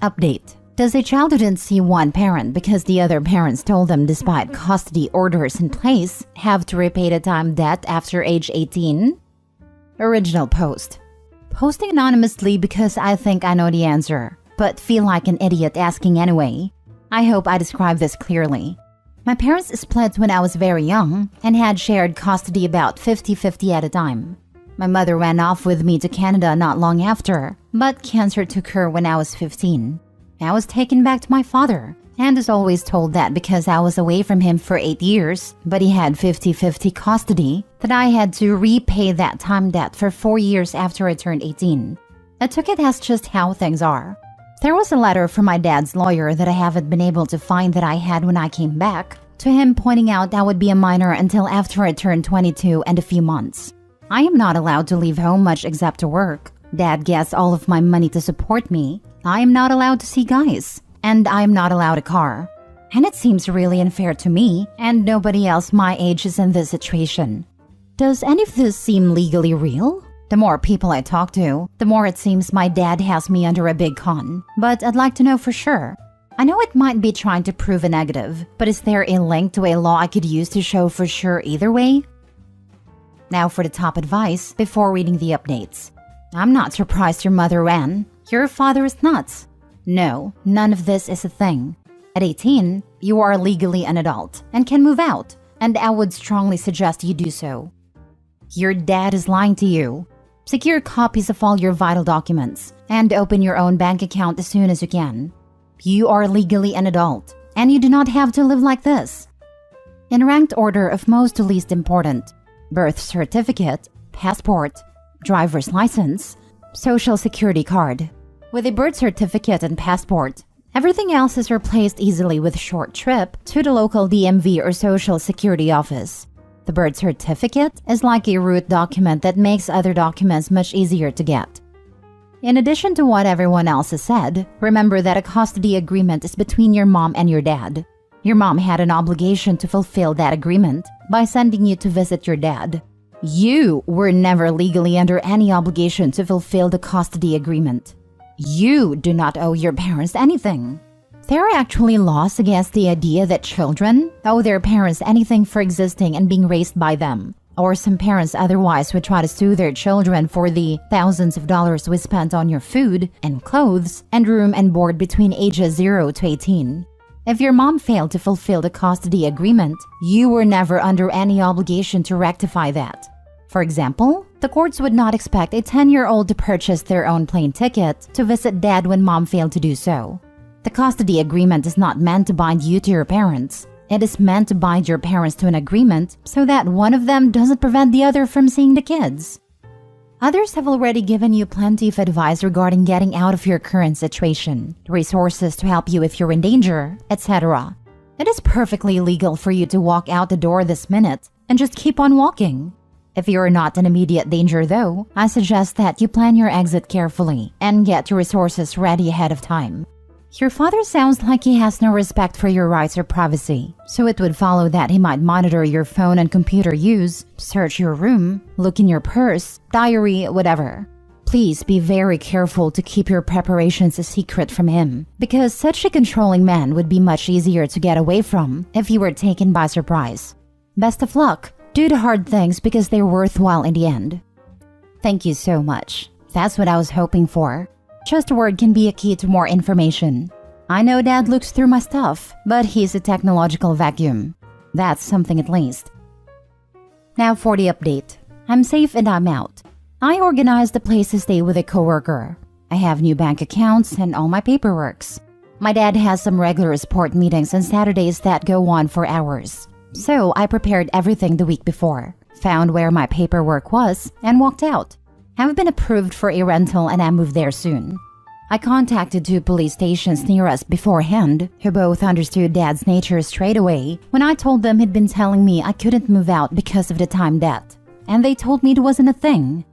Update. Does a child who didn't see one parent because the other parents told them despite custody orders in place have to repay the time debt after age 18? Original post. Posting anonymously because I think I know the answer, but feel like an idiot asking anyway. I hope I describe this clearly. My parents split when I was very young and had shared custody about 50-50 at a time. My mother ran off with me to Canada not long after, but cancer took her when I was 15. I was taken back to my father, and is always told that because I was away from him for 8 years, but he had 50-50 custody, that I had to repay that time debt for 4 years after I turned 18. I took it as just how things are. There was a letter from my dad's lawyer that I haven't been able to find that I had when I came back, to him pointing out I would be a minor until after I turned 22 and a few months. I am not allowed to leave home much except to work. Dad gets all of my money to support me. I am not allowed to see guys, and I am not allowed a car. And it seems really unfair to me, and nobody else my age is in this situation. Does any of this seem legally real? The more people I talk to, the more it seems my dad has me under a big con. But I'd like to know for sure. I know it might be trying to prove a negative, but is there a link to a law I could use to show for sure either way? Now for the top advice before reading the updates. I'm not surprised your mother ran. Your father is nuts. No, none of this is a thing. At 18, you are legally an adult and can move out, and I would strongly suggest you do so. Your dad is lying to you. Secure copies of all your vital documents and open your own bank account as soon as you can. You are legally an adult, and you do not have to live like this. In ranked order of most to least important: birth certificate, passport, driver's license, social security card. With a birth certificate and passport, everything else is replaced easily with a short trip to the local DMV or social security office. The birth certificate is like a root document that makes other documents much easier to get. In addition to what everyone else has said, remember that a custody agreement is between your mom and your dad. Your mom had an obligation to fulfill that agreement by sending you to visit your dad. You were never legally under any obligation to fulfill the custody agreement. You do not owe your parents anything. There are actually laws against the idea that children owe their parents anything for existing and being raised by them, or some parents otherwise would try to sue their children for the thousands of dollars we spent on your food and clothes and room and board between ages 0 to 18. If your mom failed to fulfill the custody agreement, you were never under any obligation to rectify that. For example, the courts would not expect a 10-year-old to purchase their own plane ticket to visit dad when mom failed to do so. The custody agreement is not meant to bind you to your parents. It is meant to bind your parents to an agreement so that one of them doesn't prevent the other from seeing the kids. Others have already given you plenty of advice regarding getting out of your current situation, resources to help you if you're in danger, etc. It is perfectly legal for you to walk out the door this minute and just keep on walking. If you're not in immediate danger though, I suggest that you plan your exit carefully and get your resources ready ahead of time. Your father sounds like he has no respect for your rights or privacy, so it would follow that he might monitor your phone and computer use, search your room, look in your purse, diary, whatever. Please be very careful to keep your preparations a secret from him, because such a controlling man would be much easier to get away from if you were taken by surprise. Best of luck. Do the hard things because they're worthwhile in the end. Thank you so much. That's what I was hoping for. Just a word can be a key to more information. I know Dad looks through my stuff, but he's a technological vacuum. That's something at least. Now for the update. I'm safe and I'm out. I organized a place to stay with a coworker. I have new bank accounts and all my paperworks. My dad has some regular support meetings on Saturdays that go on for hours. So I prepared everything the week before, found where my paperwork was, and walked out. I've been approved for a rental and I moved there soon. I contacted 2 police stations near us beforehand, who both understood Dad's nature straight away when I told them he'd been telling me I couldn't move out because of the time debt. And they told me it wasn't a thing.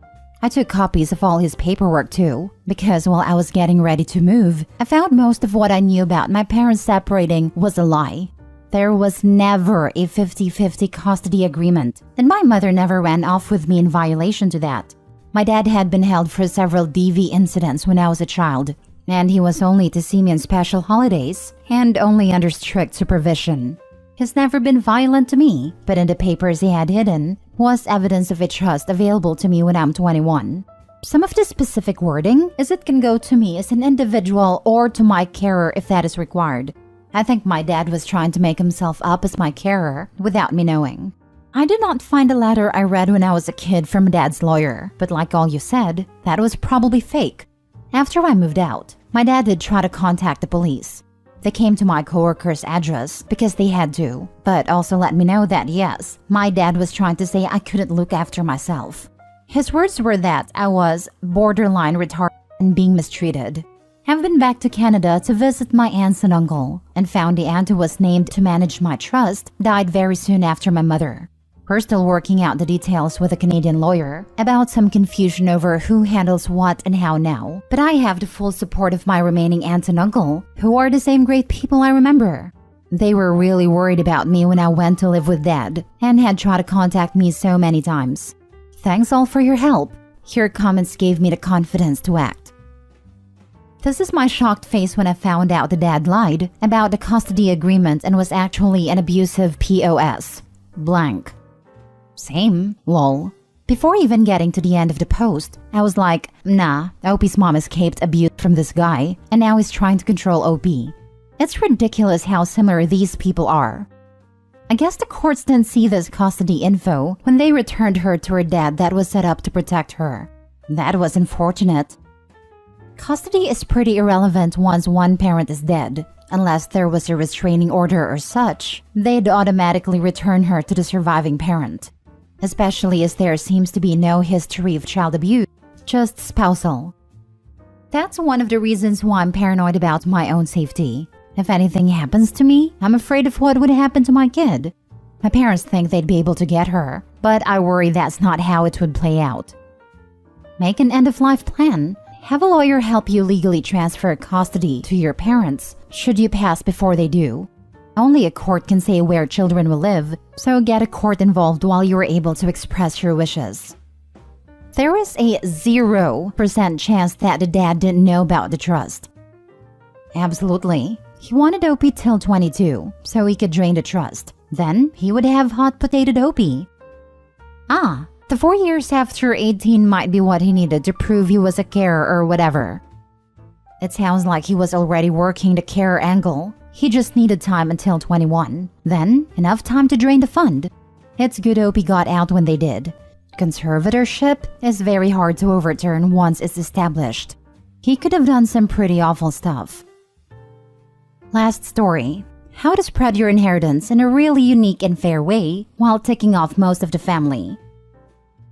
I took copies of all his paperwork too, because while I was getting ready to move, I found most of what I knew about my parents separating was a lie. There was never a 50-50 custody agreement, and my mother never ran off with me in violation to that. My dad had been held for several DV incidents when I was a child. and he was only to see me on special holidays and only under strict supervision. He's never been violent to me, but in the papers he had hidden was evidence of a trust available to me when I'm 21. Some of the specific wording is it can go to me as an individual or to my carer if that is required. I think my dad was trying to make himself up as my carer without me knowing. I did not find a letter I read when I was a kid from Dad's lawyer, but like all you said, that was probably fake. After I moved out, my dad did try to contact the police. They came to my coworker's address because they had to, but also let me know that yes, my dad was trying to say I couldn't look after myself. His words were that I was borderline retarded and being mistreated. I've been back to Canada to visit my aunts and uncle, and found the aunt who was named to manage my trust died very soon after my mother. We're still working out the details with a Canadian lawyer about some confusion over who handles what and how now, but I have the full support of my remaining aunt and uncle, who are the same great people I remember. They were really worried about me when I went to live with Dad, and had tried to contact me so many times. Thanks all for your help. Your comments gave me the confidence to act. This is my shocked face when I found out the dad lied about the custody agreement and was actually an abusive POS. Blank. Same, lol. Before even getting to the end of the post, I was like, nah, Opie's mom escaped abuse from this guy, and now he's trying to control Opie. It's ridiculous how similar these people are. I guess the courts didn't see this custody info when they returned her to her dad that was set up to protect her. That was unfortunate. Custody is pretty irrelevant once one parent is dead. Unless there was a restraining order or such, they'd automatically return her to the surviving parent. Especially as there seems to be no history of child abuse, just spousal. That's one of the reasons why I'm paranoid about my own safety. If anything happens to me, I'm afraid of what would happen to my kid. My parents think they'd be able to get her, but I worry that's not how it would play out. Make an end-of-life plan. Have a lawyer help you legally transfer custody to your parents, should you pass before they do. Only a court can say where children will live, so get a court involved while you are able to express your wishes. There is a 0% chance that the dad didn't know about the trust. Absolutely. He wanted Opie till 22, so he could drain the trust. Then, he would have hot-potatoed Opie. The 4 years after 18 might be what he needed to prove he was a carer or whatever. It sounds like he was already working the carer angle. He just needed time until 21. Then, enough time to drain the fund. It's good Opie got out when they did. Conservatorship is very hard to overturn once it's established. He could have done some pretty awful stuff. Last story. How to spread your inheritance in a really unique and fair way while ticking off most of the family.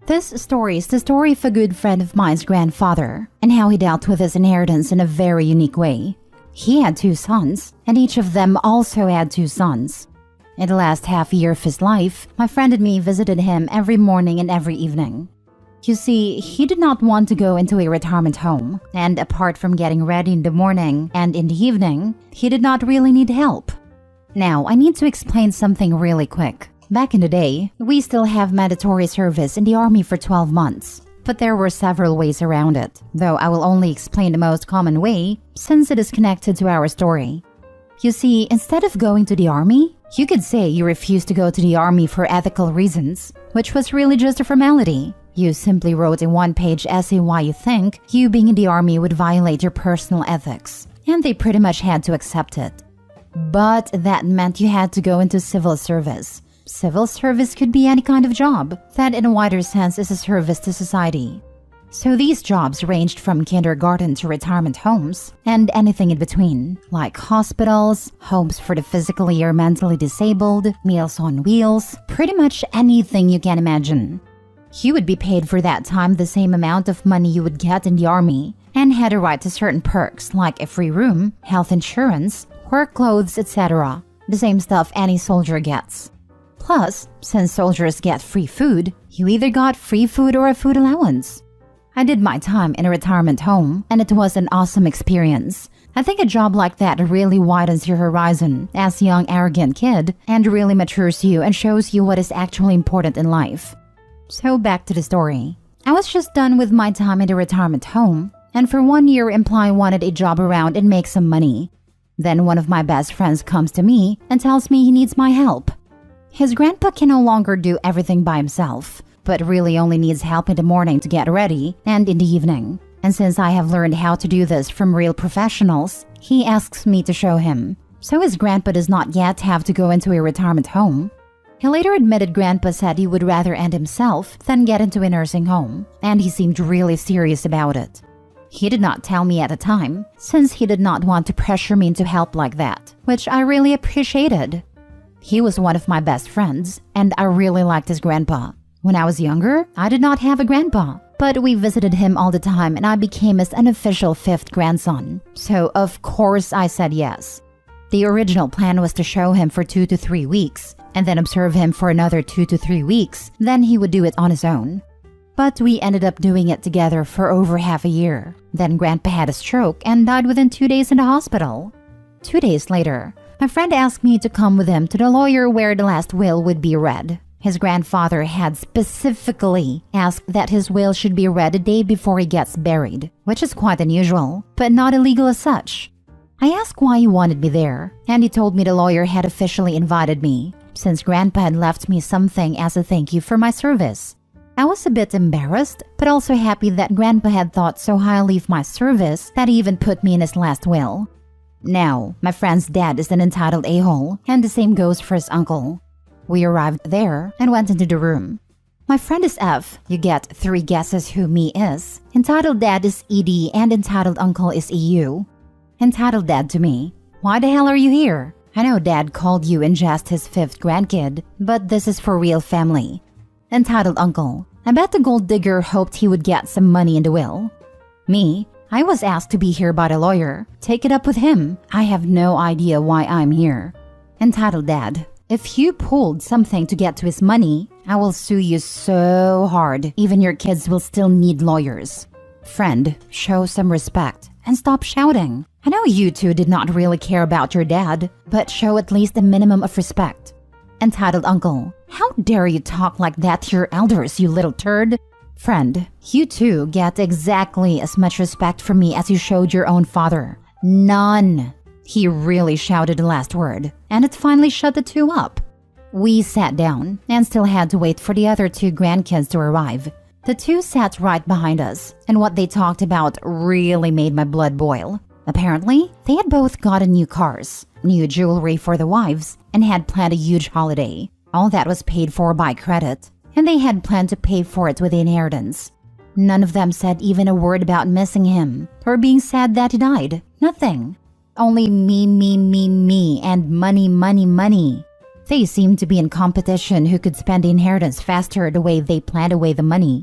This story is the story of a good friend of mine's grandfather and how he dealt with his inheritance in a very unique way. He had 2 sons, and each of them also had 2 sons. In the last half year of his life, my friend and me visited him every morning and every evening. You see, he did not want to go into a retirement home, and apart from getting ready in the morning and in the evening, he did not really need help. Now, I need to explain something really quick. Back in the day, we still have mandatory service in the army for 12 months, but there were several ways around it, though I will only explain the most common way since it is connected to our story. You see, instead of going to the army, you could say you refused to go to the army for ethical reasons, which was really just a formality. You simply wrote a 1-page essay why you think you being in the army would violate your personal ethics, and they pretty much had to accept it. But that meant you had to go into civil service. Civil service could be any kind of job that in a wider sense is a service to society. So these jobs ranged from kindergarten to retirement homes and anything in between, like hospitals, homes for the physically or mentally disabled, Meals on Wheels, pretty much anything you can imagine. You would be paid for that time the same amount of money you would get in the army and had a right to certain perks like a free room, health insurance, work clothes, etc. The same stuff any soldier gets. Plus, since soldiers get free food, you either got free food or a food allowance. I did my time in a retirement home, and it was an awesome experience. I think a job like that really widens your horizon as a young, arrogant kid and really matures you and shows you what is actually important in life. So back to the story. I was just done with my time in the retirement home and for 1 year imply wanted a job around and make some money. Then one of my best friends comes to me and tells me he needs my help. His grandpa can no longer do everything by himself, but really only needs help in the morning to get ready and in the evening. And since I have learned how to do this from real professionals, he asks me to show him. So his grandpa does not yet have to go into a retirement home. He later admitted grandpa said he would rather end himself than get into a nursing home, and he seemed really serious about it. He did not tell me at the time, since he did not want to pressure me into help like that, which I really appreciated. He was one of my best friends, and I really liked his grandpa. When I was younger, I did not have a grandpa, but we visited him all the time and I became his unofficial 5th grandson. So of course I said yes. The original plan was to show him for 2 to 3 weeks, and then observe him for another 2 to 3 weeks, then he would do it on his own. But we ended up doing it together for over half a year. Then grandpa had a stroke and died within 2 days in the hospital. 2 days later, my friend asked me to come with him to the lawyer where the last will would be read. His grandfather had specifically asked that his will should be read a day before he gets buried, which is quite unusual, but not illegal as such. I asked why he wanted me there, and he told me the lawyer had officially invited me, since grandpa had left me something as a thank you for my service. I was a bit embarrassed, but also happy that grandpa had thought so highly of my service that he even put me in his last will. Now, my friend's dad is an entitled a-hole, and the same goes for his uncle. We arrived there and went into the room. My friend is F. You get 3 guesses who me is. Entitled dad is ED and entitled uncle is EU. Entitled dad to me. Why the hell are you here? I know dad called you in jest his 5th grandkid, but this is for real family. Entitled uncle. I bet the gold digger hoped he would get some money in the will. Me. I was asked to be here by the lawyer. Take it up with him. I have no idea why I'm here. Entitled dad. If you pulled something to get to his money, I will sue you so hard, even your kids will still need lawyers. Friend, show some respect and stop shouting. I know you two did not really care about your dad, but show at least a minimum of respect. Entitled uncle, how dare you talk like that to your elders, you little turd? Friend, you two get exactly as much respect from me as you showed your own father. None. He really shouted the last word, and it finally shut the two up. We sat down and still had to wait for the other 2 grandkids to arrive. The 2 sat right behind us, and what they talked about really made my blood boil. Apparently, they had both gotten new cars, new jewelry for the wives, and had planned a huge holiday. All that was paid for by credit, and they had planned to pay for it with the inheritance. None of them said even a word about missing him, or being sad that he died. Nothing. Only me, and money. They seemed to be in competition who could spend the inheritance faster the way they planned away the money.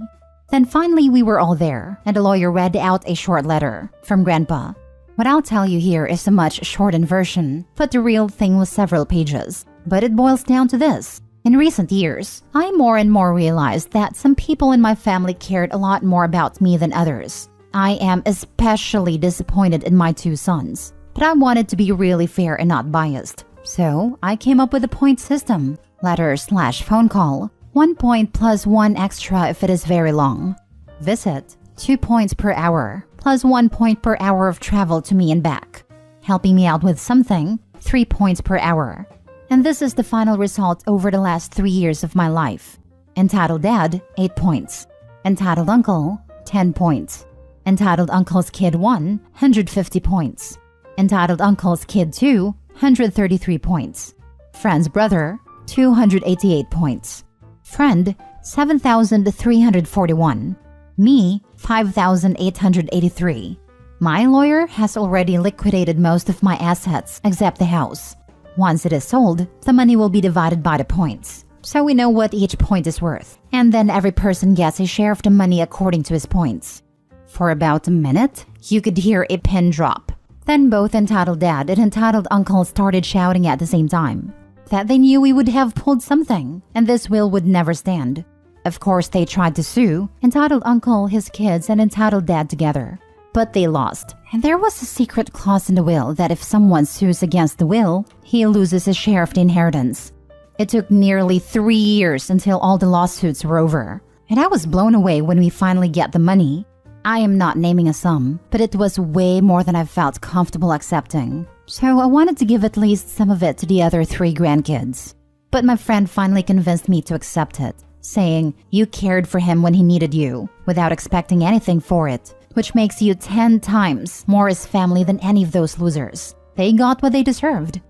Then finally we were all there, and the lawyer read out a short letter from Grandpa. What I'll tell you here is a much shortened version, but the real thing was several pages. But it boils down to this. In recent years, I more and more realized that some people in my family cared a lot more about me than others. I am especially disappointed in my 2 sons. But I wanted to be really fair and not biased. So I came up with a point system. Letter/phone call. 1 point plus 1 extra if it is very long. Visit. 2 points per hour plus 1 point per hour of travel to me and back. Helping me out with something. 3 points per hour. And this is the final result over the last 3 years of my life. Entitled dad, 8 points. Entitled uncle, 10 points. Entitled uncle's kid 1, 150 points. Entitled uncle's kid 2, 133 points. Friend's brother, 288 points. Friend, 7,341. Me, 5,883. My lawyer has already liquidated most of my assets except the house. Once it is sold, the money will be divided by the points, so we know what each point is worth, and then every person gets a share of the money according to his points. For about a minute, you could hear a pin drop. Then both entitled dad and entitled uncle started shouting at the same time that they knew we would have pulled something and this will would never stand. Of course, they tried to sue entitled uncle, his kids, and entitled dad together. But they lost, and there was a secret clause in the will that if someone sues against the will, he loses his share of the inheritance. It took nearly 3 years until all the lawsuits were over, and I was blown away when we finally get the money. I am not naming a sum, but it was way more than I felt comfortable accepting. So I wanted to give at least some of it to the other 3 grandkids. But my friend finally convinced me to accept it, saying, "You cared for him when he needed you, without expecting anything for it, which makes you 10 times more his family than any of those losers. They got what they deserved."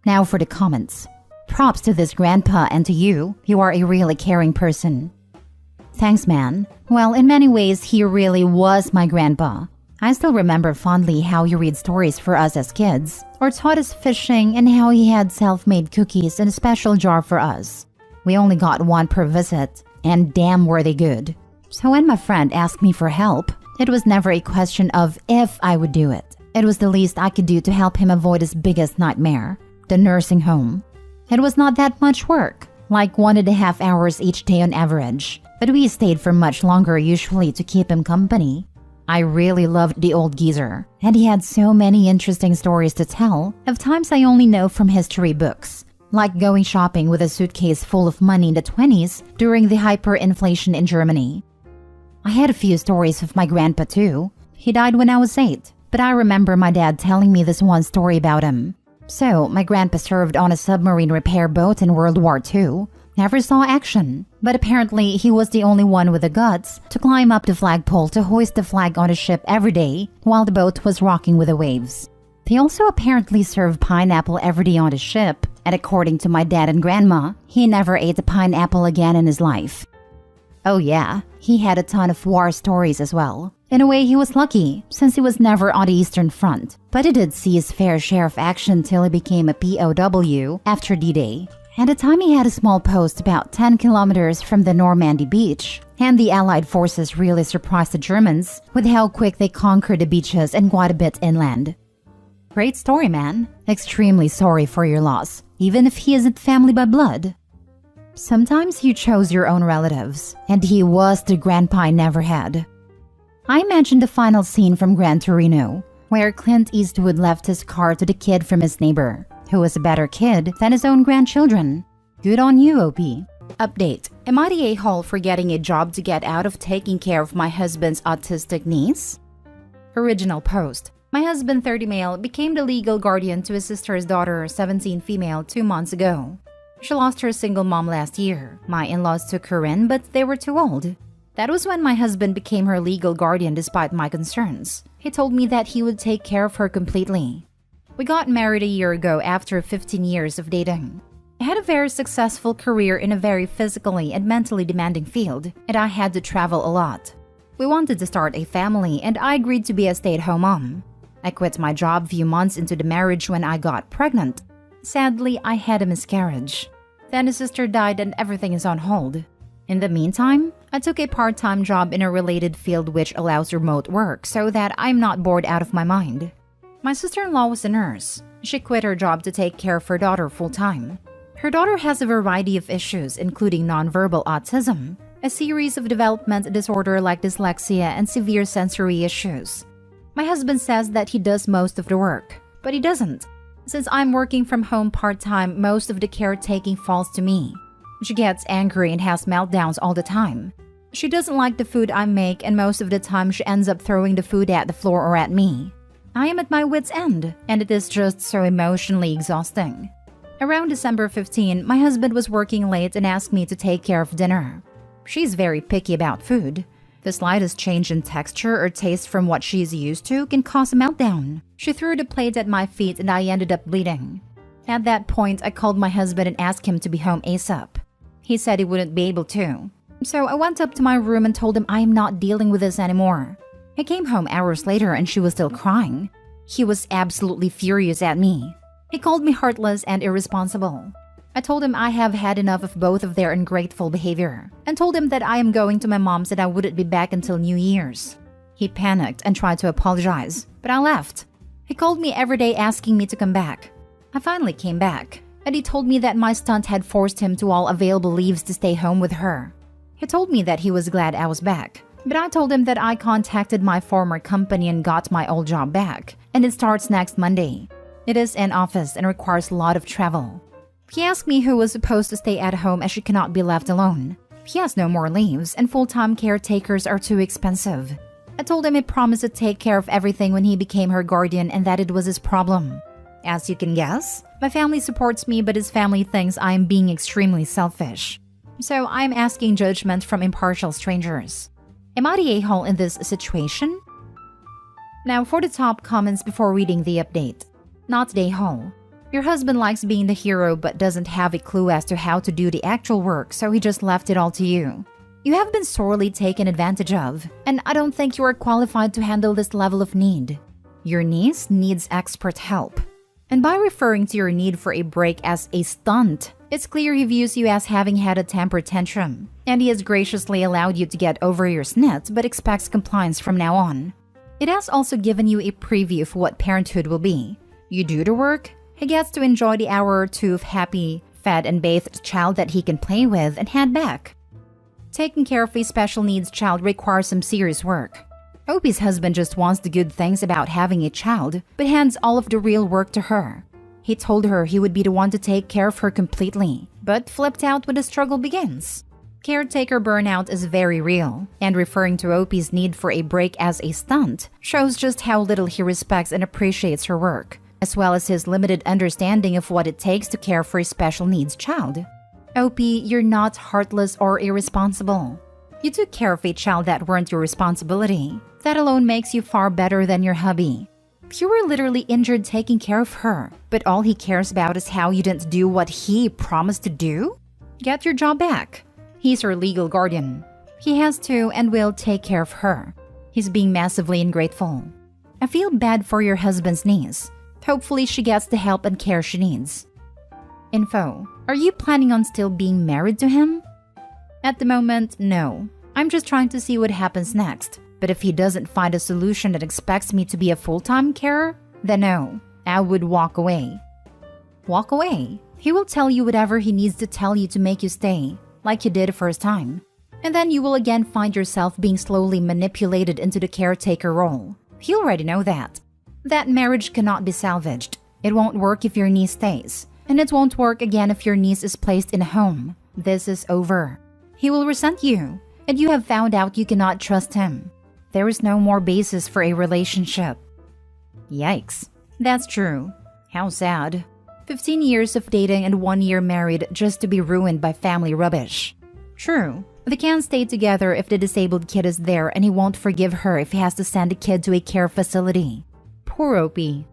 Now for the comments. Props to this grandpa and to you. You are a really caring person. Thanks, man. Well, in many ways, he really was my grandpa. I still remember fondly how he read stories for us as kids, or taught us fishing, and how he had self-made cookies in a special jar for us. We only got one per visit, and damn were they good. So when my friend asked me for help, it was never a question of if I would do it. It was the least I could do to help him avoid his biggest nightmare, the nursing home. It was not that much work, like 1.5 hours each day on average, but we stayed for much longer usually to keep him company. I really loved the old geezer, and he had so many interesting stories to tell of times I only know from history books, like going shopping with a suitcase full of money in the 20s during the hyperinflation in Germany. I had a few stories of my grandpa too. He died when I was 8, but I remember my dad telling me this one story about him. So, my grandpa served on a submarine repair boat in World War II. Never saw action, but apparently he was the only one with the guts to climb up the flagpole to hoist the flag on a ship every day while the boat was rocking with the waves. They also apparently served pineapple every day on the ship, and according to my dad and grandma, he never ate a pineapple again in his life. Oh yeah, he had a ton of war stories as well. In a way, he was lucky, since he was never on the Eastern Front, but he did see his fair share of action till he became a POW after D-Day. At the time, he had a small post about 10 kilometers from the Normandy beach, and the Allied forces really surprised the Germans with how quick they conquered the beaches and quite a bit inland. Great story, man. Extremely sorry for your loss, even if he isn't family by blood. Sometimes you chose your own relatives, and he was the grandpa I never had. I imagine the final scene from Gran Torino, where Clint Eastwood left his car to the kid from his neighbor, who was a better kid than his own grandchildren. Good on you, OP. Update. Am I the a-hole for getting a job to get out of taking care of my husband's autistic niece? Original post. My husband, 30 male, became the legal guardian to his sister's daughter, 17 female, 2 months ago. She lost her single mom last year. My in-laws took her in, but they were too old. That was when my husband became her legal guardian despite my concerns. He told me that he would take care of her completely. We got married a year ago after 15 years of dating. I had a very successful career in a very physically and mentally demanding field, and I had to travel a lot. We wanted to start a family, and I agreed to be a stay-at-home mom. I quit my job a few months into the marriage when I got pregnant. Sadly, I had a miscarriage. Then his sister died and everything is on hold. In the meantime, I took a part-time job in a related field which allows remote work so that I'm not bored out of my mind. My sister-in-law was a nurse. She quit her job to take care of her daughter full-time. Her daughter has a variety of issues, including nonverbal autism, a series of development disorder like dyslexia, and severe sensory issues. My husband says that he does most of the work, but he doesn't. Since I'm working from home part-time, most of the caretaking falls to me. She gets angry and has meltdowns all the time. She doesn't like the food I make, and most of the time she ends up throwing the food at the floor or at me. I am at my wit's end, and it is just so emotionally exhausting. Around December 15, my husband was working late and asked me to take care of dinner. She's very picky about food. The slightest change in texture or taste from what she's used to can cause a meltdown. She threw the plate at my feet and I ended up bleeding. At that point, I called my husband and asked him to be home ASAP. He said he wouldn't be able to. So I went up to my room and told him I am not dealing with this anymore. He came home hours later and she was still crying. He was absolutely furious at me. He called me heartless and irresponsible. I told him I have had enough of both of their ungrateful behavior and told him that I am going to my mom's and I wouldn't be back until New Year's. He panicked and tried to apologize, but I left. He called me every day asking me to come back. I finally came back, and he told me that my stunt had forced him to all available leaves to stay home with her. He told me that he was glad I was back, but I told him that I contacted my former company and got my old job back, and it starts next Monday. It is in office and requires a lot of travel. He asked me who was supposed to stay at home as she cannot be left alone. He has no more leaves, and full-time caretakers are too expensive. I told him I promised to take care of everything when he became her guardian and that it was his problem. As you can guess, my family supports me, but his family thinks I am being extremely selfish. So I'm asking judgment from impartial strangers. Am I the a-hole in this situation? Now for the top comments before reading the update. Not the a-hole. Your husband likes being the hero but doesn't have a clue as to how to do the actual work, so he just left it all to you. You have been sorely taken advantage of, and I don't think you are qualified to handle this level of need. Your niece needs expert help. And by referring to your need for a break as a stunt, it's clear he views you as having had a temper tantrum, and he has graciously allowed you to get over your snit but expects compliance from now on. It has also given you a preview of what parenthood will be. You do the work, he gets to enjoy the hour or two of happy, fed and bathed child that he can play with and hand back. Taking care of a special needs child requires some serious work. Opie's husband just wants the good things about having a child, but hands all of the real work to her. He told her he would be the one to take care of her completely, but flipped out when the struggle begins. Caretaker burnout is very real, and referring to Opie's need for a break as a stunt shows just how little he respects and appreciates her work, as well as his limited understanding of what it takes to care for a special needs child. Opie, you're not heartless or irresponsible. You took care of a child that weren't your responsibility. That alone makes you far better than your hubby. You were literally injured taking care of her, but all he cares about is how you didn't do what he promised to do? Get your job back. He's her legal guardian. He has to and will take care of her. He's being massively ungrateful. I feel bad for your husband's niece. Hopefully she gets the help and care she needs. Info. Are you planning on still being married to him? At the moment, no. I'm just trying to see what happens next. But if he doesn't find a solution that expects me to be a full-time carer, then no, I would walk away. Walk away? He will tell you whatever he needs to tell you to make you stay, like you did the first time. And then you will again find yourself being slowly manipulated into the caretaker role. He already know that. That marriage cannot be salvaged. It won't work if your niece stays. And it won't work again if your niece is placed in a home. This is over. He will resent you, and you have found out you cannot trust him. There is no more basis for a relationship. Yikes. That's true. How sad. 15 years of dating and 1 year married just to be ruined by family rubbish. True. They can't stay together if the disabled kid is there, and he won't forgive her if he has to send the kid to a care facility. Poor Opie.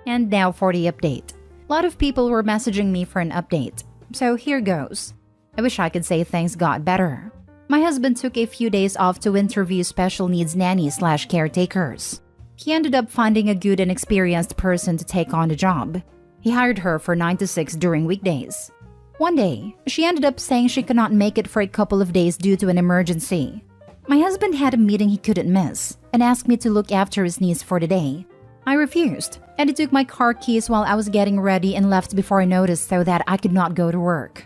And now for the update. A lot of people were messaging me for an update, so here goes. I wish I could say things got better. My husband took a few days off to interview special needs nannies/caretakers. He ended up finding a good and experienced person to take on the job. He hired her for 9 to 6 during weekdays. One day, she ended up saying she could not make it for a couple of days due to an emergency. My husband had a meeting he couldn't miss and asked me to look after his niece for the day. I refused, and he took my car keys while I was getting ready and left before I noticed so that I could not go to work.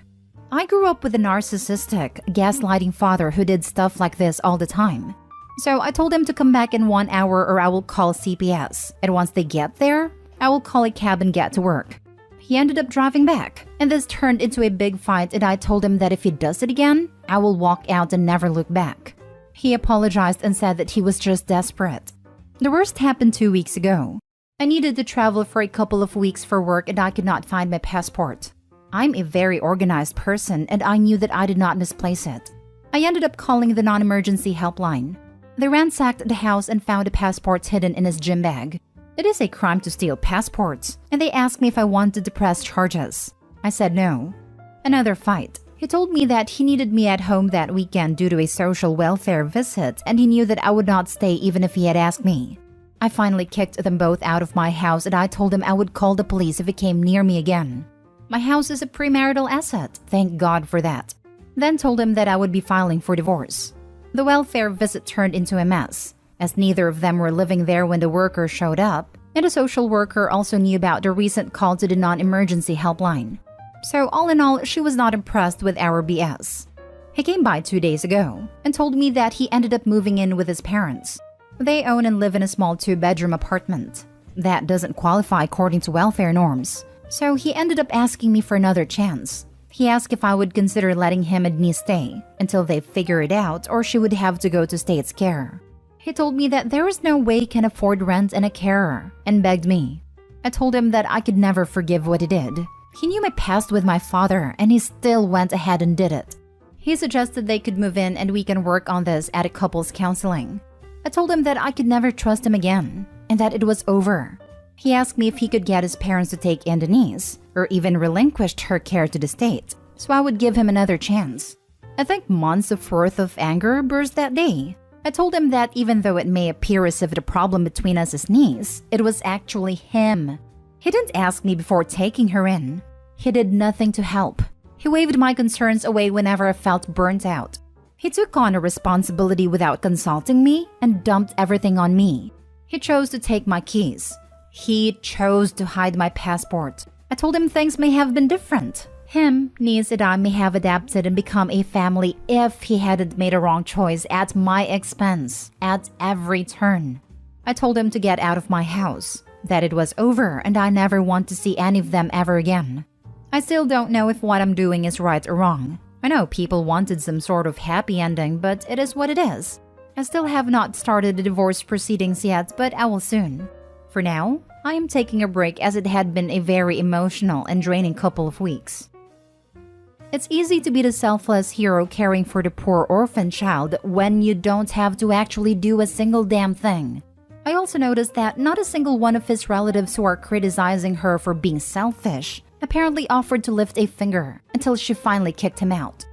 I grew up with a narcissistic, gaslighting father who did stuff like this all the time. So I told him to come back in 1 hour or I will call CPS, and once they get there, I will call a cab and get to work. He ended up driving back, and this turned into a big fight, and I told him that if he does it again, I will walk out and never look back. He apologized and said that he was just desperate. The worst happened 2 weeks ago. I needed to travel for a couple of weeks for work and I could not find my passport. I'm a very organized person and I knew that I did not misplace it. I ended up calling the non-emergency helpline. They ransacked the house and found the passports hidden in his gym bag. It is a crime to steal passports, and they asked me if I wanted to press charges. I said no. Another fight. He told me that he needed me at home that weekend due to a social welfare visit, and he knew that I would not stay even if he had asked me. I finally kicked them both out of my house, and I told him I would call the police if he came near me again. My house is a premarital asset, thank God for that. Then told him that I would be filing for divorce. The welfare visit turned into a mess, as neither of them were living there when the worker showed up, and the social worker also knew about the recent call to the non-emergency helpline. So all in all, she was not impressed with our BS. He came by 2 days ago and told me that he ended up moving in with his parents. They own and live in a small 2-bedroom apartment. That doesn't qualify according to welfare norms, so he ended up asking me for another chance. He asked if I would consider letting him and Denise stay until they figure it out, or she would have to go to state's care. He told me that there is no way he can afford rent and a carer, and begged me. I told him that I could never forgive what he did. He knew my past with my father, and he still went ahead and did it. He suggested they could move in and we can work on this at a couples counseling. I told him that I could never trust him again, and that it was over. He asked me if he could get his parents to take in Denise, or even relinquished her care to the state, so I would give him another chance. I think months of worth of anger burst that day. I told him that even though it may appear as if the problem between us is Denise, it was actually him. He didn't ask me before taking her in. He did nothing to help. He waved my concerns away whenever I felt burnt out. He took on a responsibility without consulting me and dumped everything on me. He chose to take my keys. He chose to hide my passport. I told him things may have been different. Him, Denise, and I may have adapted and become a family if he hadn't made a wrong choice at my expense, at every turn. I told him to get out of my house, that it was over and I never want to see any of them ever again. I still don't know if what I'm doing is right or wrong. I know people wanted some sort of happy ending, but it is what it is. I still have not started the divorce proceedings yet, but I will soon. For now, I am taking a break as it had been a very emotional and draining couple of weeks. It's easy to be the selfless hero caring for the poor orphan child when you don't have to actually do a single damn thing. I also noticed that not a single one of his relatives who are criticizing her for being selfish apparently offered to lift a finger until she finally kicked him out.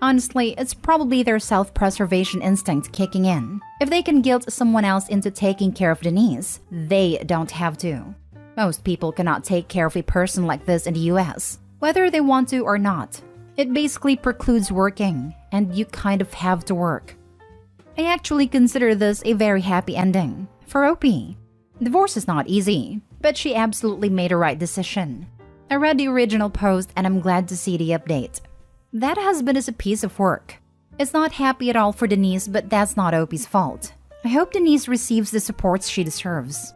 Honestly, it's probably their self-preservation instinct kicking in. If they can guilt someone else into taking care of Denise, they don't have to. Most people cannot take care of a person like this in the US, whether they want to or not. It basically precludes working, and you kind of have to work. I actually consider this a very happy ending for Opie. Divorce is not easy, but she absolutely made a right decision. I read the original post and I'm glad to see the update. That husband is a piece of work. It's not happy at all for Denise, but that's not Opie's fault. I hope Denise receives the support she deserves.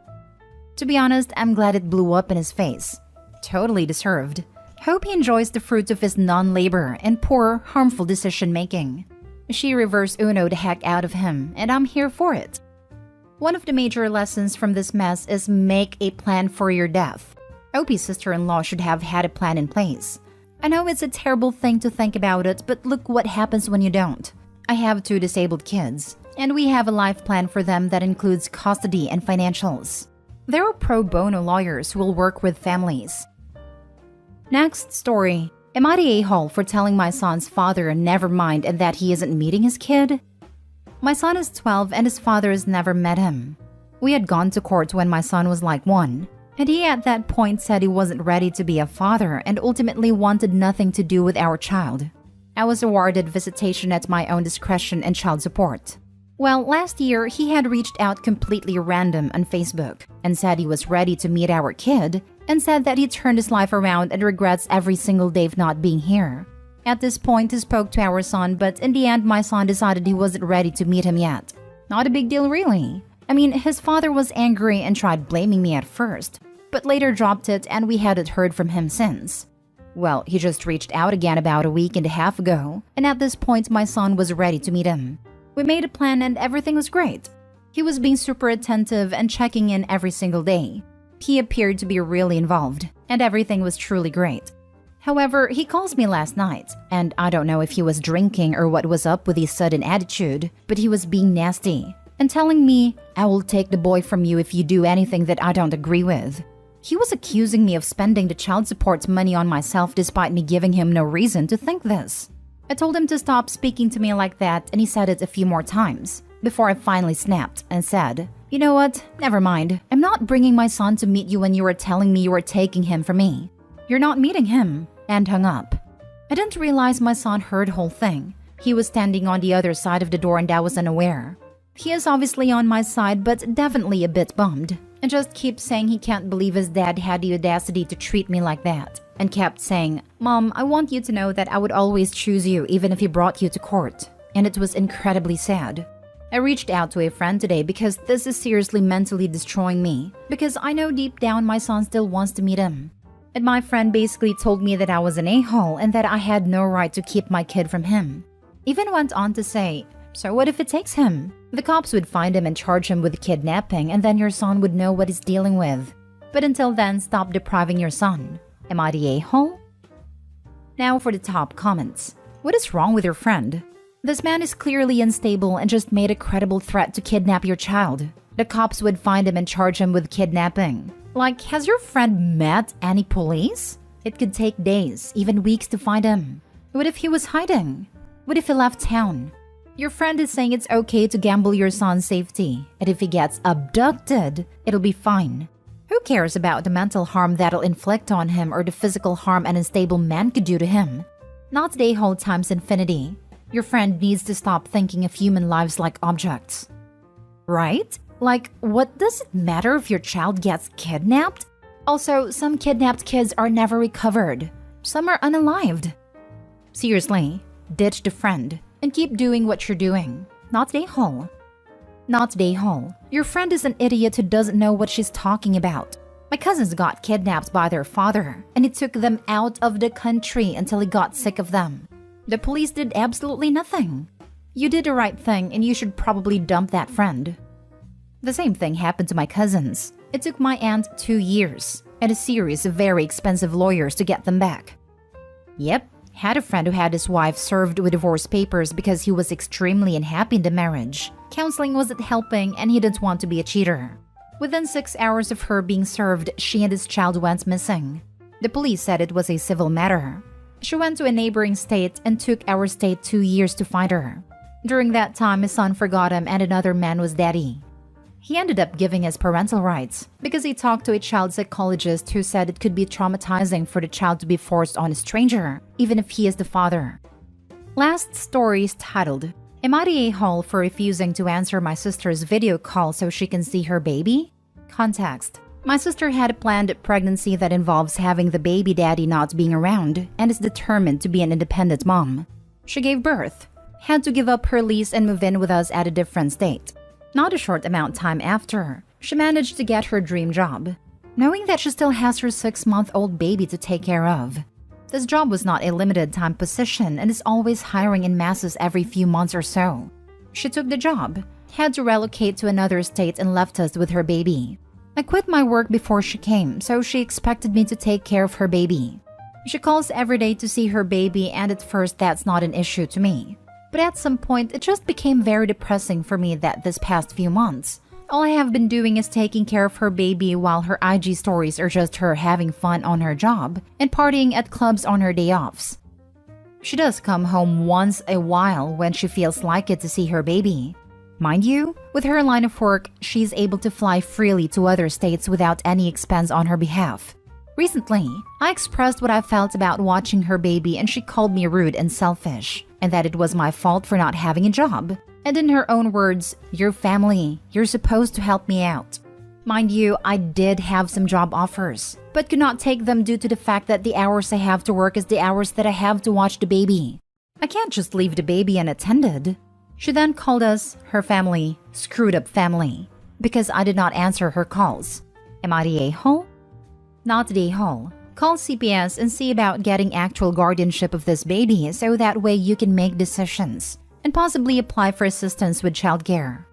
To be honest, I'm glad it blew up in his face. Totally deserved. Hope he enjoys the fruits of his non-labor and poor, harmful decision-making. She reverse Uno the heck out of him, and I'm here for it. One of the major lessons from this mess is make a plan for your death. Opie's sister-in-law should have had a plan in place. I know it's a terrible thing to think about it, but look what happens when you don't. I have 2 disabled kids, and we have a life plan for them that includes custody and financials. There are pro bono lawyers who will work with families. Next story. Am I the a-hole for telling my son's father never mind and that he isn't meeting his kid? My son is 12 and his father has never met him. We had gone to court when my son was like 1. And he at that point said he wasn't ready to be a father and ultimately wanted nothing to do with our child. I was awarded visitation at my own discretion and child support. Well, last year he had reached out completely random on Facebook and said he was ready to meet our kid and said that he turned his life around and regrets every single day of not being here. At this point, he spoke to our son, but in the end my son decided he wasn't ready to meet him yet. Not a big deal really. I mean, his father was angry and tried blaming me at first, but later dropped it and we hadn't heard from him since. Well, he just reached out again about a week and a half ago, and at this point my son was ready to meet him. We made a plan and everything was great. He was being super attentive and checking in every single day. He appeared to be really involved, and everything was truly great. However, he calls me last night, and I don't know if he was drinking or what was up with his sudden attitude, but he was being nasty and telling me, "I will take the boy from you if you do anything that I don't agree with." He was accusing me of spending the child support money on myself despite me giving him no reason to think this. I told him to stop speaking to me like that, and he said it a few more times before I finally snapped and said, "You know what? Never mind. I'm not bringing my son to meet you when you were telling me you were taking him from me. You're not meeting him," and hung up. I didn't realize my son heard the whole thing. He was standing on the other side of the door and I was unaware. He is obviously on my side, but definitely a bit bummed, and just keeps saying he can't believe his dad had the audacity to treat me like that, and kept saying, "Mom, I want you to know that I would always choose you even if he brought you to court," and it was incredibly sad. I reached out to a friend today because this is seriously mentally destroying me, because I know deep down my son still wants to meet him. And my friend basically told me that I was an a-hole and that I had no right to keep my kid from him. Even went on to say, so what if it takes him? The cops would find him and charge him with kidnapping, and then your son would know what he's dealing with. But until then, stop depriving your son. Am I the a-hole? Now for the top comments. What is wrong with your friend? This man is clearly unstable and just made a credible threat to kidnap your child. The cops would find him and charge him with kidnapping. Like, has your friend met any police? It could take days, even weeks to find him. What if he was hiding? What if he left town? Your friend is saying it's okay to gamble your son's safety, and if he gets abducted, it'll be fine. Who cares about the mental harm that'll inflict on him or the physical harm an unstable man could do to him? Not the a-hole times infinity. Your friend needs to stop thinking of human lives like objects. Right? Like, what does it matter if your child gets kidnapped? Also, some kidnapped kids are never recovered. Some are unalived. Seriously, ditch the friend and keep doing what you're doing. Not the a-hole. Not the a-hole. Your friend is an idiot who doesn't know what she's talking about. My cousins got kidnapped by their father, and it took them out of the country until he got sick of them. The police did absolutely nothing. You did the right thing, and you should probably dump that friend. The same thing happened to my cousins. It took my aunt 2 years and a series of very expensive lawyers to get them back. Yep, had a friend who had his wife served with divorce papers because he was extremely unhappy in the marriage. Counseling wasn't helping and he didn't want to be a cheater. Within 6 hours of her being served, she and his child went missing. The police said it was a civil matter. She went to a neighboring state and took our state 2 years to find her. During that time, his son forgot him and another man was daddy. He ended up giving his parental rights because he talked to a child psychologist who said it could be traumatizing for the child to be forced on a stranger, even if he is the father. Last story is titled, Am I the a-hole for refusing to answer my sister's video call so she can see her baby? Context. My sister had a planned pregnancy that involves having the baby daddy not being around and is determined to be an independent mom. She gave birth, had to give up her lease and move in with us at a different state. Not a short amount of time after, she managed to get her dream job, knowing that she still has her 6-month-old baby to take care of. This job was not a limited time position and is always hiring in masses every few months or so. She took the job, had to relocate to another state and left us with her baby. I quit my work before she came, so she expected me to take care of her baby. She calls every day to see her baby, and at first that's not an issue to me. But at some point, it just became very depressing for me that this past few months, all I have been doing is taking care of her baby while her IG stories are just her having fun on her job and partying at clubs on her day offs. She does come home once a while when she feels like it to see her baby. Mind you, with her line of work, she's able to fly freely to other states without any expense on her behalf. Recently, I expressed what I felt about watching her baby and she called me rude and selfish, and that it was my fault for not having a job. And in her own words, "You're family, you're supposed to help me out." Mind you, I did have some job offers, but could not take them due to the fact that the hours I have to work is the hours that I have to watch the baby. I can't just leave the baby unattended. She then called us, her family, screwed up family, because I did not answer her calls. Am I the a-hole? Not the a-hole. Call CPS and see about getting actual guardianship of this baby so that way you can make decisions and possibly apply for assistance with childcare.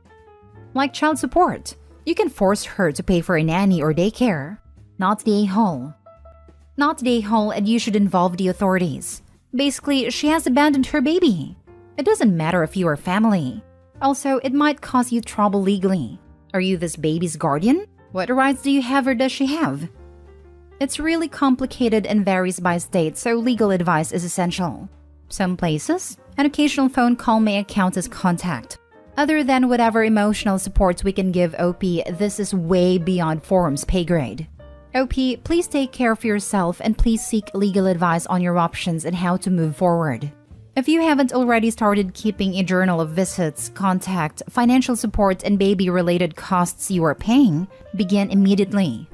Like child support, you can force her to pay for a nanny or daycare. Not the a-hole. Not the a-hole, and you should involve the authorities. Basically, she has abandoned her baby. It doesn't matter if you are family. Also, it might cause you trouble legally. Are you this baby's guardian? What rights do you have or does she have? It's really complicated and varies by state, so legal advice is essential. Some places, an occasional phone call may count as contact. Other than whatever emotional support we can give OP, this is way beyond forum's pay grade. OP, please take care of yourself and please seek legal advice on your options and how to move forward. If you haven't already started keeping a journal of visits, contact, financial support, and baby-related costs you are paying, begin immediately.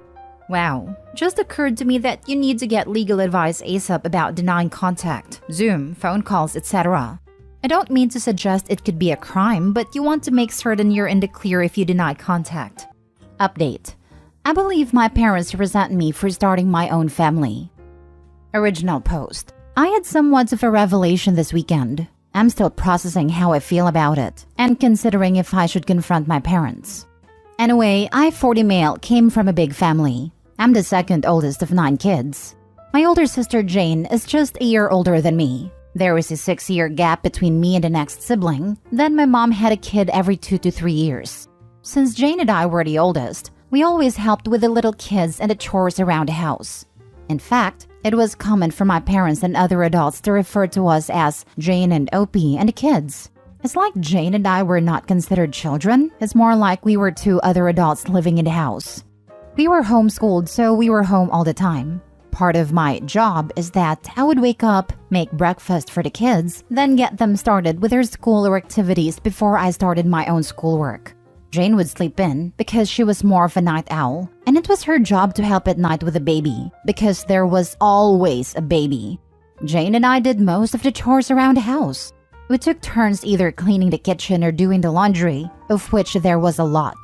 Wow, just occurred to me that you need to get legal advice ASAP about denying contact, Zoom, phone calls, etc. I don't mean to suggest it could be a crime, but you want to make certain you're in the clear if you deny contact. Update. I believe my parents resent me for starting my own family. Original post. I had somewhat of a revelation this weekend. I'm still processing how I feel about it and considering if I should confront my parents. Anyway, I, 40 male, came from a big family. I'm the second oldest of 9 kids. My older sister Jane is just a year older than me. There was a 6-year gap between me and the next sibling. Then my mom had a kid every 2 to 3 years. Since Jane and I were the oldest, we always helped with the little kids and the chores around the house. In fact, it was common for my parents and other adults to refer to us as Jane and Opie and the kids. It's like Jane and I were not considered children. It's more like we were 2 other adults living in the house. We were homeschooled, so we were home all the time. Part of my job is that I would wake up, make breakfast for the kids, then get them started with their school or activities before I started my own schoolwork. Jane would sleep in because she was more of a night owl, and it was her job to help at night with the baby because there was always a baby. Jane and I did most of the chores around the house. We took turns either cleaning the kitchen or doing the laundry, of which there was a lot.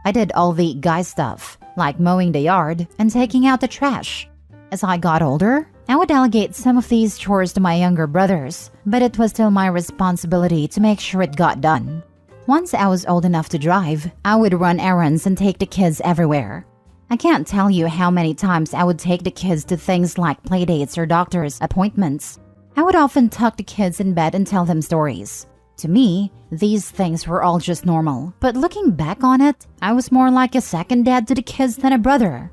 I did all the guy stuff, like mowing the yard and taking out the trash. As I got older, I would delegate some of these chores to my younger brothers, but it was still my responsibility to make sure it got done. Once I was old enough to drive, I would run errands and take the kids everywhere. I can't tell you how many times I would take the kids to things like playdates or doctor's appointments. I would often tuck the kids in bed and tell them stories. To me, these things were all just normal, but looking back on it, I was more like a second dad to the kids than a brother.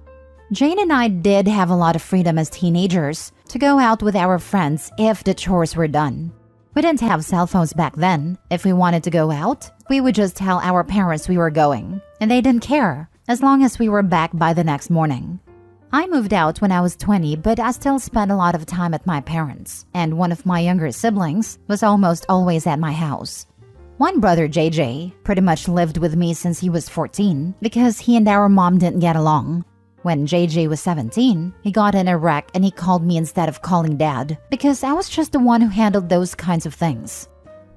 Jane and I did have a lot of freedom as teenagers to go out with our friends if the chores were done. We didn't have cell phones back then. If we wanted to go out, we would just tell our parents we were going, and they didn't care, as long as we were back by the next morning. I moved out when I was 20, but I still spent a lot of time at my parents', and one of my younger siblings was almost always at my house. One brother, JJ, pretty much lived with me since he was 14 because he and our mom didn't get along. When JJ was 17, he got in a wreck and he called me instead of calling dad because I was just the one who handled those kinds of things.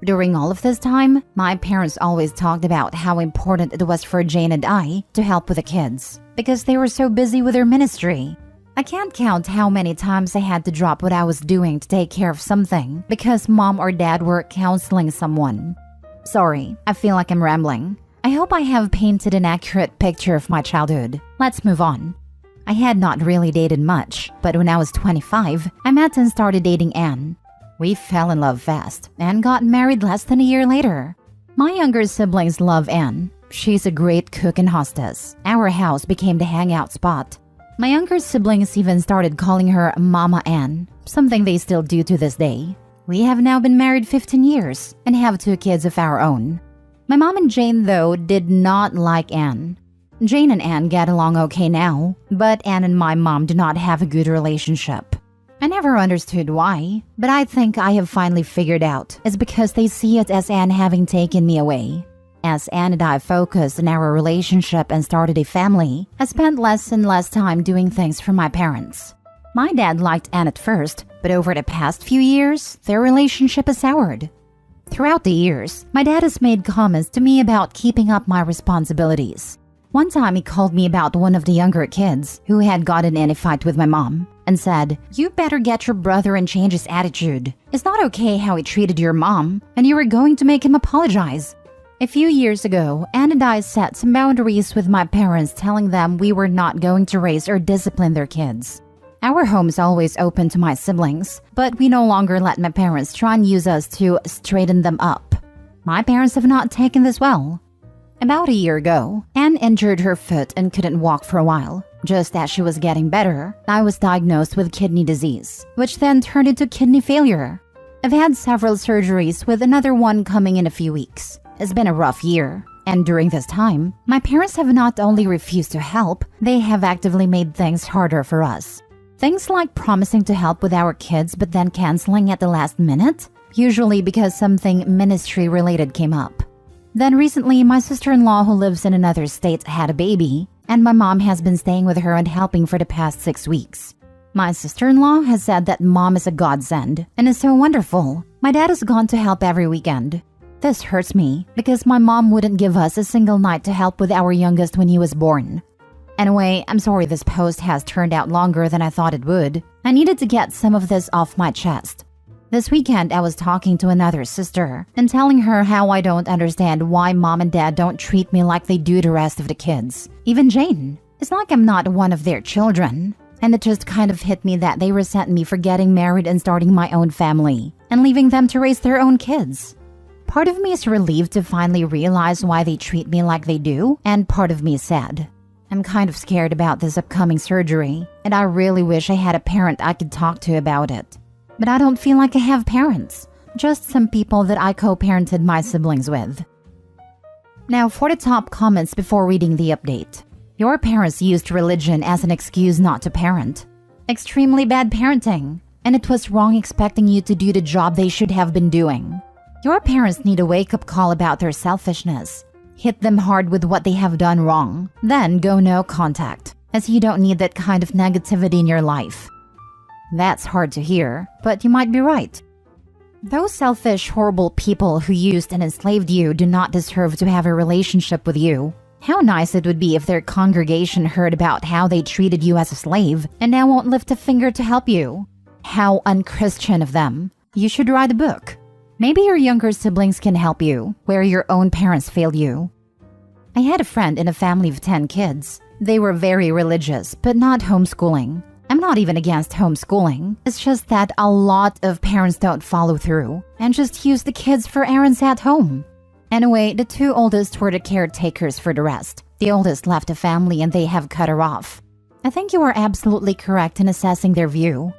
During all of this time, my parents always talked about how important it was for Jane and I to help with the kids because they were so busy with their ministry. I can't count how many times I had to drop what I was doing to take care of something because mom or dad were counseling someone. Sorry, I feel like I'm rambling. I hope I have painted an accurate picture of my childhood. Let's move on. I had not really dated much, but when I was 25, I met and started dating Anne. We fell in love fast and got married less than a year later. My younger siblings love Anne. She's a great cook and hostess. Our house became the hangout spot. My younger siblings even started calling her Mama Anne, something they still do to this day. We have now been married 15 years and have 2 kids of our own. My mom and Jane, though, did not like Anne. Jane and Anne get along okay now, but Anne and my mom do not have a good relationship. I never understood why, but I think I have finally figured out it's because they see it as Anne having taken me away. As Anne and I focused on our relationship and started a family, I spent less and less time doing things for my parents. My dad liked Anne at first, but over the past few years, their relationship has soured. Throughout the years, my dad has made comments to me about keeping up my responsibilities. One time he called me about one of the younger kids who had gotten in a fight with my mom and said, "You better get your brother and change his attitude. It's not okay how he treated your mom, and you were going to make him apologize." A few years ago, Anne and I set some boundaries with my parents, telling them we were not going to raise or discipline their kids. Our home is always open to my siblings, but we no longer let my parents try and use us to straighten them up. My parents have not taken this well. About a year ago, Anne injured her foot and couldn't walk for a while. Just as she was getting better, I was diagnosed with kidney disease, which then turned into kidney failure. I've had several surgeries with another one coming in a few weeks. It's been a rough year, and during this time, my parents have not only refused to help, they have actively made things harder for us. Things like promising to help with our kids but then canceling at the last minute, usually because something ministry-related came up. Then recently, my sister-in-law who lives in another state had a baby, and my mom has been staying with her and helping for the past 6 weeks. My sister-in-law has said that mom is a godsend and is so wonderful. My dad has gone to help every weekend. This hurts me because my mom wouldn't give us a single night to help with our youngest when he was born. Anyway, I'm sorry this post has turned out longer than I thought it would. I needed to get some of this off my chest. This weekend, I was talking to another sister and telling her how I don't understand why mom and dad don't treat me like they do the rest of the kids. Even Jane. It's like I'm not one of their children. And it just kind of hit me that they resent me for getting married and starting my own family and leaving them to raise their own kids. Part of me is relieved to finally realize why they treat me like they do, and part of me is sad. I'm kind of scared about this upcoming surgery, and I really wish I had a parent I could talk to about it. But I don't feel like I have parents, just some people that I co-parented my siblings with. Now for the top comments before reading the update. Your parents used religion as an excuse not to parent. Extremely bad parenting, and it was wrong expecting you to do the job they should have been doing. Your parents need a wake-up call about their selfishness. Hit them hard with what they have done wrong, then go no contact, as you don't need that kind of negativity in your life. That's hard to hear, but you might be right. Those selfish, horrible people who used and enslaved you do not deserve to have a relationship with you. How nice it would be if their congregation heard about how they treated you as a slave and now won't lift a finger to help you. How unchristian of them. You should write a book. Maybe your younger siblings can help you, where your own parents failed you. I had a friend in a family of 10 kids. They were very religious, but not homeschooling. I'm not even against homeschooling. It's just that a lot of parents don't follow through and just use the kids for errands at home. Anyway, the 2 oldest were the caretakers for the rest. The oldest left the family and they have cut her off. I think you are absolutely correct in assessing their view.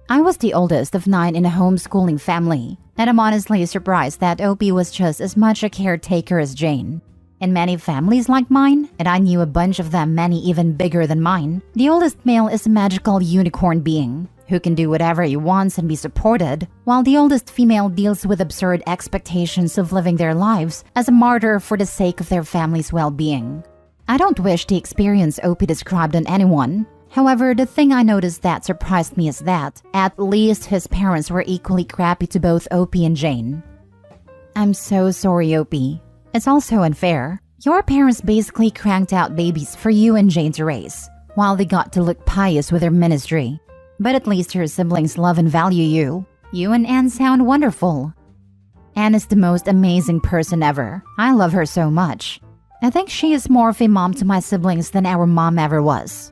I was the oldest of 9 in a homeschooling family, and I'm honestly surprised that Opie was just as much a caretaker as Jane. In many families like mine, and I knew a bunch of them, many even bigger than mine, the oldest male is a magical unicorn being who can do whatever he wants and be supported, while the oldest female deals with absurd expectations of living their lives as a martyr for the sake of their family's well-being. I don't wish the experience Opie described on anyone. However, the thing I noticed that surprised me is that, at least his parents were equally crappy to both Opie and Jane. I'm so sorry, Opie. It's also unfair. Your parents basically cranked out babies for you and Jane to raise, while they got to look pious with their ministry. But at least your siblings love and value you. You and Anne sound wonderful. Anne is the most amazing person ever. I love her so much. I think she is more of a mom to my siblings than our mom ever was.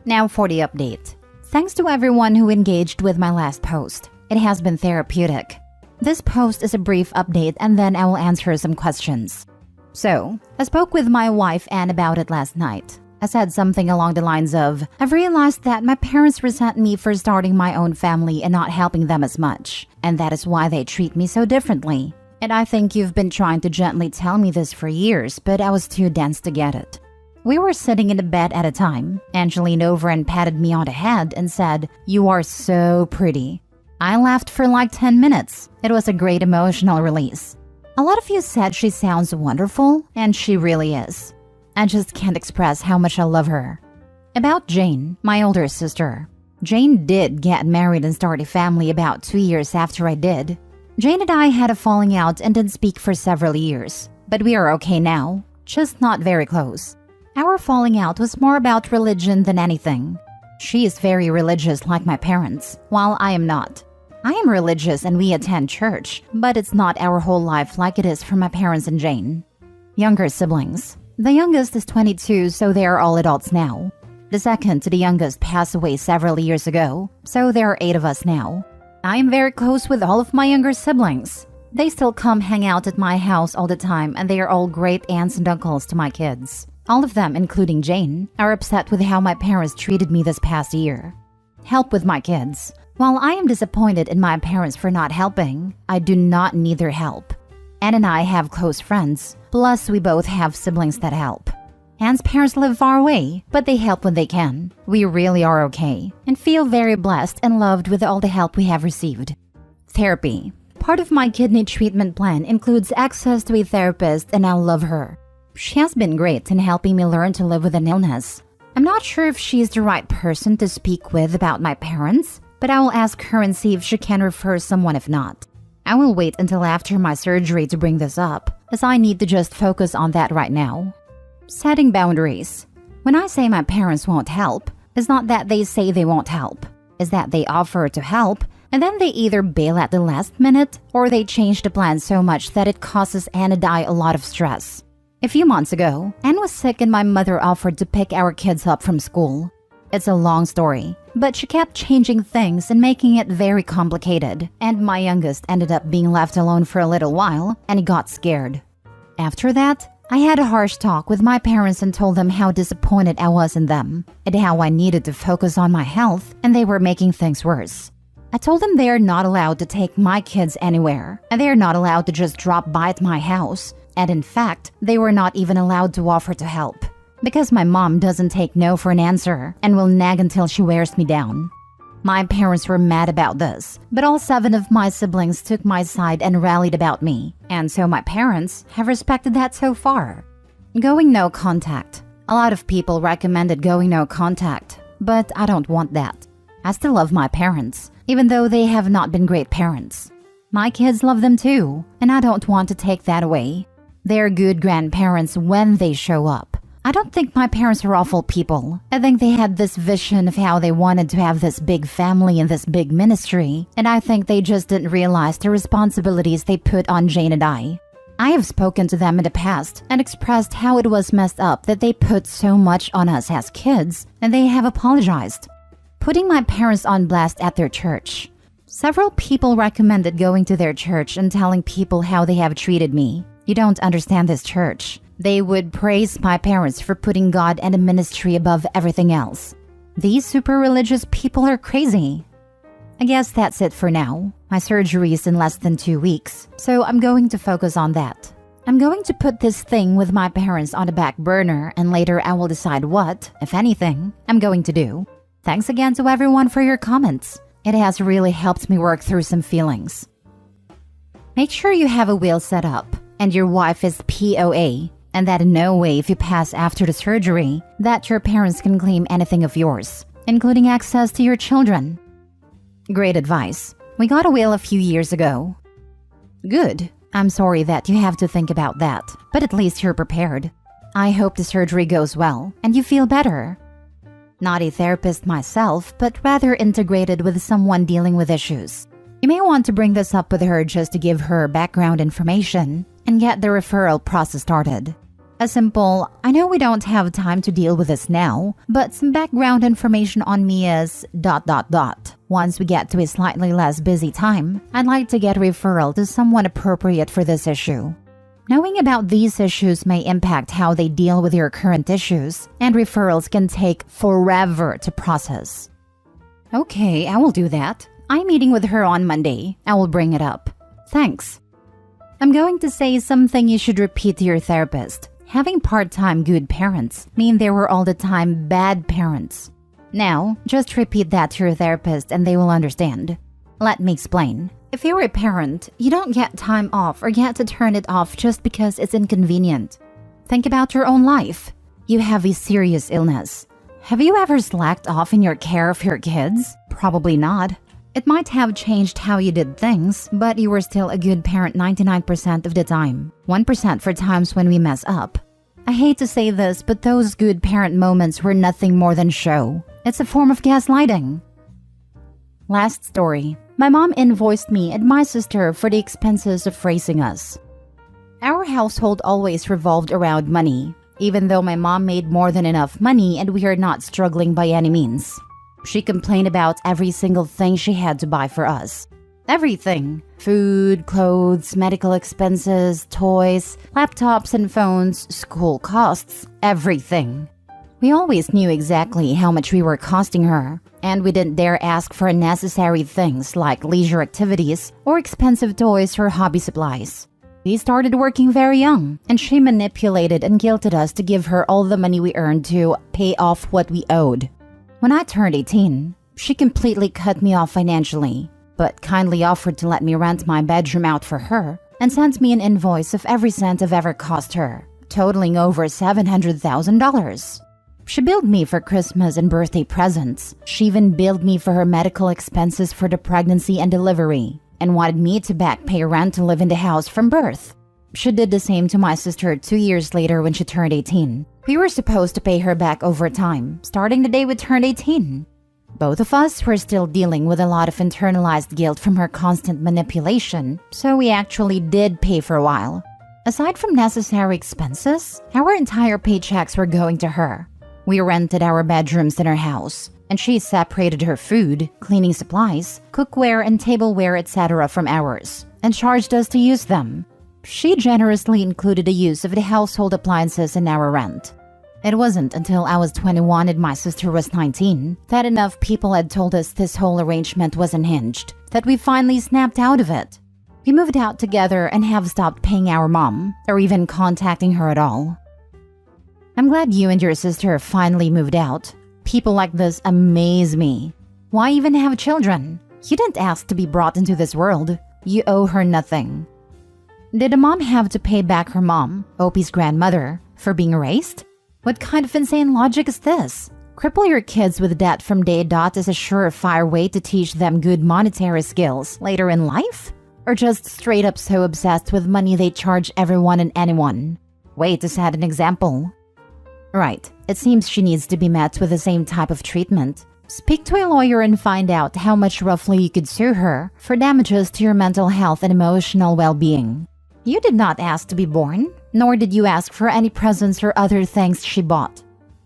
Now for the update. Thanks to everyone who engaged with my last post. It has been therapeutic. This post is a brief update and then I will answer some questions. So, I spoke with my wife Anne about it last night. I said something along the lines of, I've realized that my parents resent me for starting my own family and not helping them as much, and that is why they treat me so differently. And I think you've been trying to gently tell me this for years, but I was too dense to get it. We were sitting in the bed at a time, and she leaned over and patted me on the head and said, "You are so pretty." I laughed for like 10 minutes. It was a great emotional release. A lot of you said she sounds wonderful, and she really is. I just can't express how much I love her. About Jane, my older sister. Jane did get married and start a family about 2 years after I did. Jane and I had a falling out and didn't speak for several years, but we are okay now, just not very close. Our falling out was more about religion than anything. She is very religious like my parents, while I am not. I am religious and we attend church, but it's not our whole life like it is for my parents and Jane. Younger siblings. The youngest is 22, so they are all adults now. The second to the youngest passed away several years ago, so there are 8 of us now. I am very close with all of my younger siblings. They still come hang out at my house all the time and they are all great aunts and uncles to my kids. All of them, including Jane, are upset with how my parents treated me this past year. Help with my kids. While I am disappointed in my parents for not helping, I do not need their help. Anne and I have close friends, plus we both have siblings that help. Anne's parents live far away, but they help when they can. We really are okay, and feel very blessed and loved with all the help we have received. Therapy. Part of my kidney treatment plan includes access to a therapist, and I love her. She has been great in helping me learn to live with an illness. I'm not sure if she is the right person to speak with about my parents, but I will ask her and see if she can refer someone if not. I will wait until after my surgery to bring this up, as I need to just focus on that right now. Setting boundaries. When I say my parents won't help, it's not that they say they won't help. It's that they offer to help, and then they either bail at the last minute or they change the plan so much that it causes Anne and I a lot of stress. A few months ago, Anne was sick and my mother offered to pick our kids up from school. It's a long story, but she kept changing things and making it very complicated, and my youngest ended up being left alone for a little while, and he got scared. After that, I had a harsh talk with my parents and told them how disappointed I was in them, and how I needed to focus on my health, and they were making things worse. I told them they are not allowed to take my kids anywhere, and they are not allowed to just drop by at my house, and in fact, they were not even allowed to offer to help. Because my mom doesn't take no for an answer and will nag until she wears me down. My parents were mad about this, but all 7 of my siblings took my side and rallied about me, and so my parents have respected that so far. Going no contact. A lot of people recommended going no contact, but I don't want that. I still love my parents, even though they have not been great parents. My kids love them too, and I don't want to take that away. They're good grandparents when they show up. I don't think my parents are awful people. I think they had this vision of how they wanted to have this big family and this big ministry, and I think they just didn't realize the responsibilities they put on Jane and I. I have spoken to them in the past and expressed how it was messed up that they put so much on us as kids, and they have apologized. Putting my parents on blast at their church. Several people recommended going to their church and telling people how they have treated me. You don't understand this church. They would praise my parents for putting God and a ministry above everything else. These super religious people are crazy. I guess that's it for now. My surgery is in less than 2 weeks, so I'm going to focus on that. I'm going to put this thing with my parents on the back burner, and later I will decide what, if anything, I'm going to do. Thanks again to everyone for your comments. It has really helped me work through some feelings. Make sure you have a will set up, and your wife is POA. And that in no way, if you pass after the surgery, that your parents can claim anything of yours, including access to your children. Great advice. We got a will a few years ago. Good. I'm sorry that you have to think about that, but at least you're prepared. I hope the surgery goes well and you feel better. Not a therapist myself, but rather integrated with someone dealing with issues. You may want to bring this up with her just to give her background information and get the referral process started. A simple, I know we don't have time to deal with this now, but some background information on me is ... Once we get to a slightly less busy time, I'd like to get a referral to someone appropriate for this issue. Knowing about these issues may impact how they deal with your current issues, and referrals can take forever to process. Okay, I will do that. I'm meeting with her on Monday. I will bring it up. Thanks. I'm going to say something you should repeat to your therapist. Having part-time good parents mean they were all the time bad parents. Now, just repeat that to your therapist and they will understand. Let me explain. If you're a parent, you don't get time off or get to turn it off just because it's inconvenient. Think about your own life. You have a serious illness. Have you ever slacked off in your care of your kids? Probably not. It might have changed how you did things, but you were still a good parent 99% of the time. 1% for times when we mess up. I hate to say this, but those good parent moments were nothing more than show. It's a form of gaslighting. Last story. My mom invoiced me and my sister for the expenses of raising us. Our household always revolved around money, even though my mom made more than enough money and we are not struggling by any means. She complained about every single thing she had to buy for us. Everything. Food, clothes, medical expenses, toys, laptops and phones, school costs, everything. We always knew exactly how much we were costing her, and we didn't dare ask for unnecessary things like leisure activities or expensive toys or hobby supplies. We started working very young, and she manipulated and guilted us to give her all the money we earned to pay off what we owed. When I turned 18, she completely cut me off financially, but kindly offered to let me rent my bedroom out for her and sent me an invoice of every cent I've ever cost her, totaling over $700,000. She billed me for Christmas and birthday presents. She even billed me for her medical expenses for the pregnancy and delivery, and wanted me to back pay rent to live in the house from birth. She did the same to my sister 2 years later when she turned 18. We were supposed to pay her back over time, starting the day we turned 18. Both of us were still dealing with a lot of internalized guilt from her constant manipulation, so we actually did pay for a while. Aside from necessary expenses, our entire paychecks were going to her. We rented our bedrooms in her house, and she separated her food, cleaning supplies, cookware and tableware etc. from ours, and charged us to use them. She generously included the use of the household appliances in our rent. It wasn't until I was 21 and my sister was 19 that enough people had told us this whole arrangement was unhinged that we finally snapped out of it. We moved out together and have stopped paying our mom or even contacting her at all. I'm glad you and your sister finally moved out. People like this amaze me. Why even have children? You didn't ask to be brought into this world. You owe her nothing. Did the mom have to pay back her mom, Opie's grandmother, for being erased? What kind of insane logic is this? Cripple your kids with debt from day dot is a surefire way to teach them good monetary skills later in life? Or just straight up so obsessed with money they charge everyone and anyone? Wait to set an example. Right, it seems she needs to be met with the same type of treatment. Speak to a lawyer and find out how much roughly you could sue her for damages to your mental health and emotional well-being. You did not ask to be born, nor did you ask for any presents or other things she bought.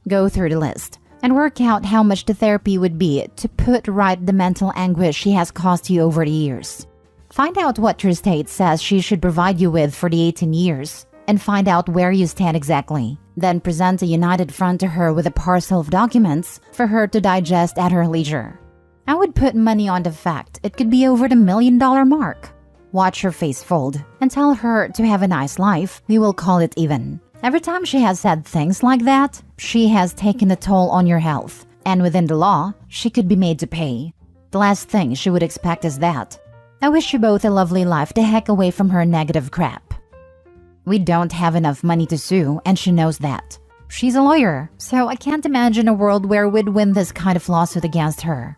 Go through the list and work out how much the therapy would be to put right the mental anguish she has caused you over the years. Find out what your state says she should provide you with for the 18 years, and find out where you stand exactly. Then present a united front to her with a parcel of documents for her to digest at her leisure. I would put money on the fact it could be over the $1 million mark. Watch her face fold and tell her to have a nice life. We will call it even. Every time she has said things like that, she has taken a toll on your health, and within the law, she could be made to pay. The last thing she would expect is that. I wish you both a lovely life the heck away from her negative crap. We don't have enough money to sue, and she knows that. She's a lawyer, so I can't imagine a world where we'd win this kind of lawsuit against her.